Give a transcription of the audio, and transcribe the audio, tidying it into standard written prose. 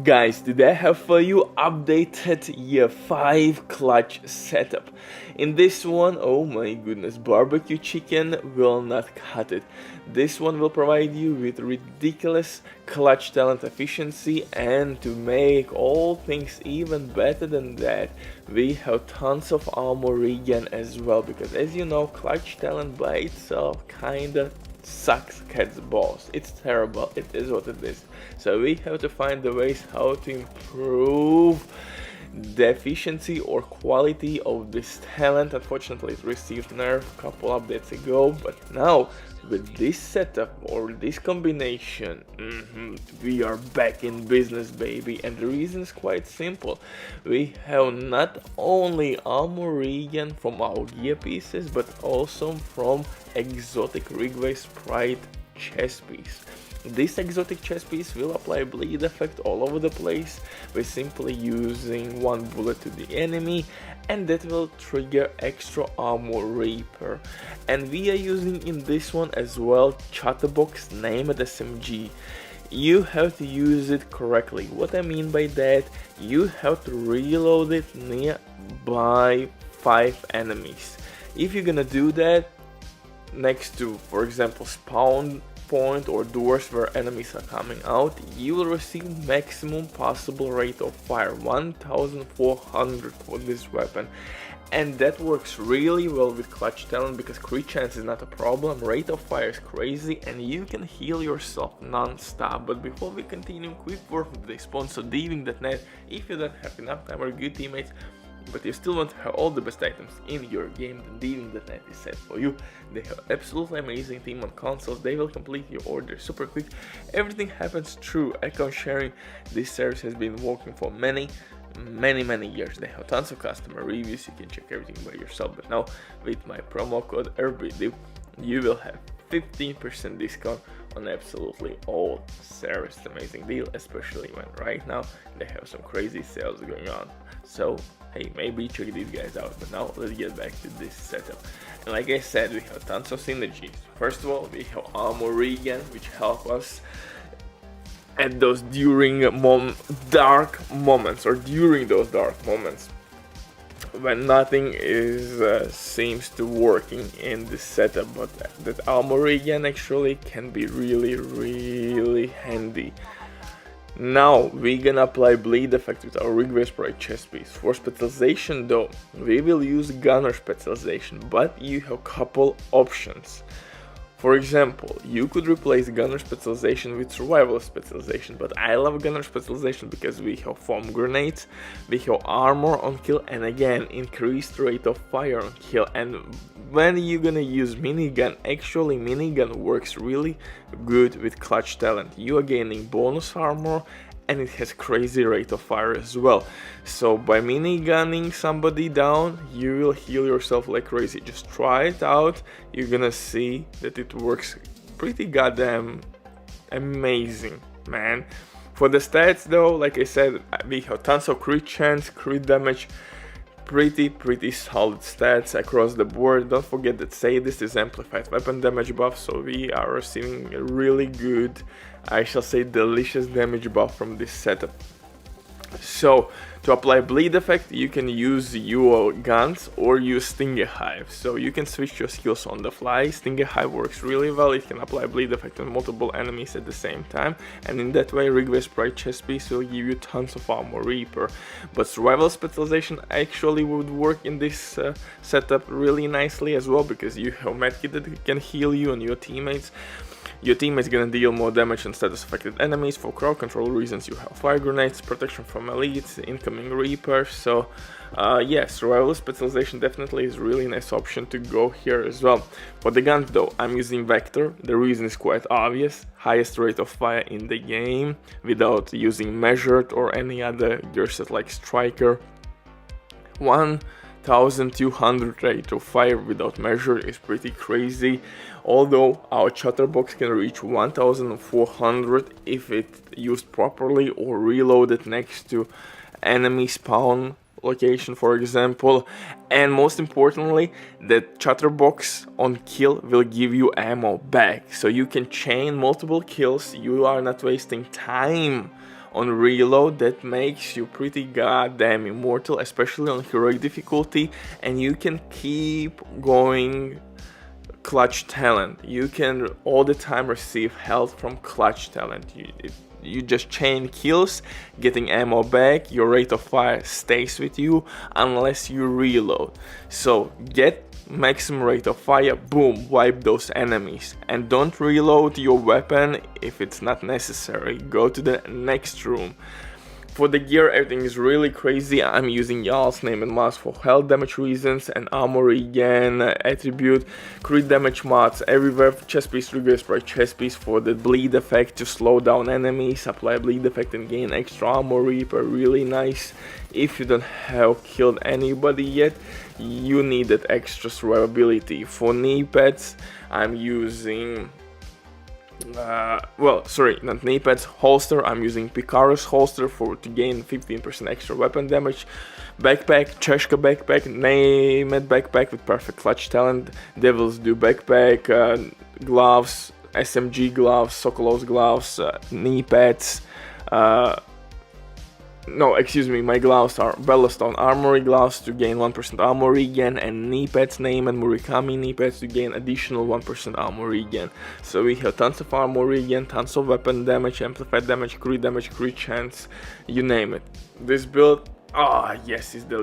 Guys, today I have for you updated year 5 clutch setup. In this one, oh my goodness, barbecue chicken will not cut it. This one will provide you with ridiculous clutch talent efficiency, and to make all things even better than that, we have tons of armor regen as well, because as you know, clutch talent by itself kinda sucks cat's balls. It's terrible, it is what it is. So we have to find the ways how to improve the efficiency or quality of this talent. Unfortunately, it received nerf a couple updates ago, but now with this setup or this combination, we are back in business, baby. And the reason is quite simple. We have not only armor regen from our gear pieces, but also from exotic Rigway Sprite chest piece. This exotic chest piece will apply bleed effect all over the place by simply using one bullet to the enemy, and that will trigger extra armor reaper. And we are using in this one as well chatterbox named SMG. You have to use it correctly. What I mean by that, you have to reload it nearby 5 enemies. If you're gonna do that next to, for example, spawn point or doors where enemies are coming out, you will receive maximum possible rate of fire, 1400 for this weapon. And that works really well with clutch talent because crit chance is not a problem, rate of fire is crazy, and you can heal yourself non-stop. But before we continue, quick word from the sponsor Diving.net. If you don't have enough time or good teammates, but you still want to have all the best items in your game, then Diving.net is set for you. They have absolutely amazing team on consoles. They will complete your order super quick. Everything happens through account sharing. This service has been working for many years. They have tons of customer reviews. You can check everything by yourself. But now with my promo code RBDIV, you will have 15% discount on absolutely all service. Amazing deal, especially when right now they have some crazy sales going on. So hey, maybe check these guys out. But now let's get back to this setup. And like I said, we have tons of synergies. First of all, we have armor regen, which help us at those during dark moments, or during those dark moments when nothing is seems to working in this setup. But that armor regen actually can be really handy. Now we're gonna apply bleed effect with our Rigway Sprite chest piece. For specialization though, we will use gunner specialization, but you have a couple options. For example, you could replace gunner specialization with survival specialization, but I love gunner specialization because we have foam grenades, we have armor on kill, and again increased rate of fire on kill. And when you're gonna use minigun, actually minigun works really good with clutch talent. You are gaining bonus armor and it has crazy rate of fire as well. So by minigunning somebody down, you will heal yourself like crazy. Just try it out, you're gonna see that it works pretty goddamn amazing, man. For the stats though, like I said, we have tons of crit chance, crit damage, pretty solid stats across the board. Don't forget that this is amplified weapon damage buff, so we are receiving a really good, I shall say delicious damage buff from this setup. So to apply bleed effect, you can use your guns or use Stinger Hive. So you can switch your skills on the fly. Stinger Hive works really well. It can apply bleed effect on multiple enemies at the same time, and in that way Rigway Sprite chest piece will give you tons of armor reaper. But survival specialization actually would work in this setup really nicely as well, because you have medkit that can heal you and your teammates. Your teammate's gonna deal more damage on status affected enemies. For crowd control reasons, you have fire grenades, protection from elites, incoming reapers. So yeah, survival specialization definitely is a really nice option to go here as well. For the guns though, I'm using Vector. The reason is quite obvious: highest rate of fire in the game without using measured or any other gear set like Striker. 1200 rate of fire without measure is pretty crazy, although our chatterbox can reach 1400 if it used properly or reloaded next to enemy spawn location, for example. And most importantly, the chatterbox on kill will give you ammo back, so you can chain multiple kills. You are not wasting time on reload that makes you pretty goddamn immortal, especially on heroic difficulty, and you can keep going clutch talent. You can all the time receive health from clutch talent. You just chain kills, getting ammo back, your rate of fire stays with you unless you reload. So get maximum rate of fire, boom, wipe those enemies, and don't reload your weapon if it's not necessary. Go to the next room. For the gear, everything is really crazy. I'm using Jarl's name and mask for health damage reasons, and armor regen, attribute, crit damage mods everywhere. Chest piece, trigger spray, chest piece for the bleed effect to slow down enemies, apply bleed effect and gain extra armor reaper, really nice. If you don't have killed anybody yet, you need that extra survivability. For knee pads, I'm using not knee pads, holster. I'm using Picaro's holster to gain 15% extra weapon damage. Backpack, Cheshka backpack, Named backpack with perfect clutch talent. Devil's Due backpack, gloves, SMG gloves, Sokolov's gloves, knee pads. No, excuse me, my gloves are Bellastone Armory gloves to gain 1% armor regen, and knee pads, Name and Murakami knee pads to gain additional 1% armor regen. So we have tons of armor regen, tons of weapon damage, amplified damage, crit chance, you name it. This build, yes, it's delicious.